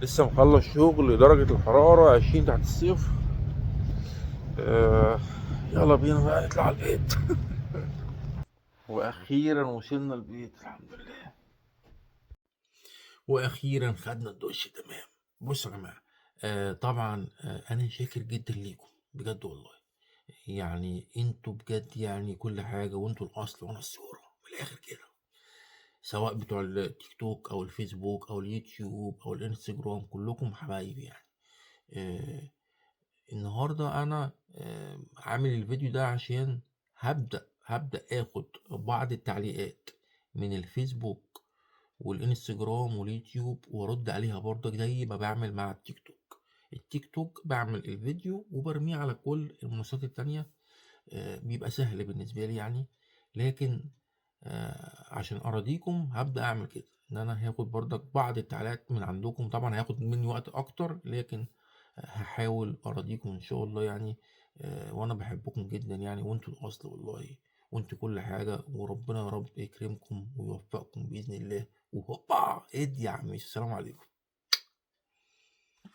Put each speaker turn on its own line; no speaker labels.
لسه مخلص شغل، درجة الحرارة 20 تحت الصفر. آه يلا بينا بقى نطلع على البيت. واخيرا وصلنا البيت الحمد لله. واخيرا خدنا الدش تمام. بصوا يا جماعة، طبعا انا شاكر جدا ليكم بجد والله. يعني انتوا بجد يعني كل حاجة، وانتوا الاصل وانا الصورة من الاخر كده. سواء بتوع التيك توك او الفيسبوك او اليوتيوب او الانستجرام، كلكم حبايبي يعني. آه النهارده انا عامل الفيديو ده عشان هبدأ اخد بعض التعليقات من الفيسبوك والانستجرام واليوتيوب، وارد عليها برضه زي ما بعمل مع التيك توك. التيك توك بعمل الفيديو وبرميه على كل المنصات التانية. بيبقى سهل بالنسبة لي يعني. لكن عشان اراضيكم هبدأ اعمل كده، ان انا هاخد برضك بعض التعليقات من عندكم. طبعا هياخد مني وقت اكتر، لكن هحاول اراضيكم ان شاء الله يعني. وانا بحبكم جدا يعني، وانتوا الاصل والله، وانتوا كل حاجة. وربنا يا رب يكرمكم ويوفقكم بإذن الله. وهوبا ادي يا عمي، السلام عليكم.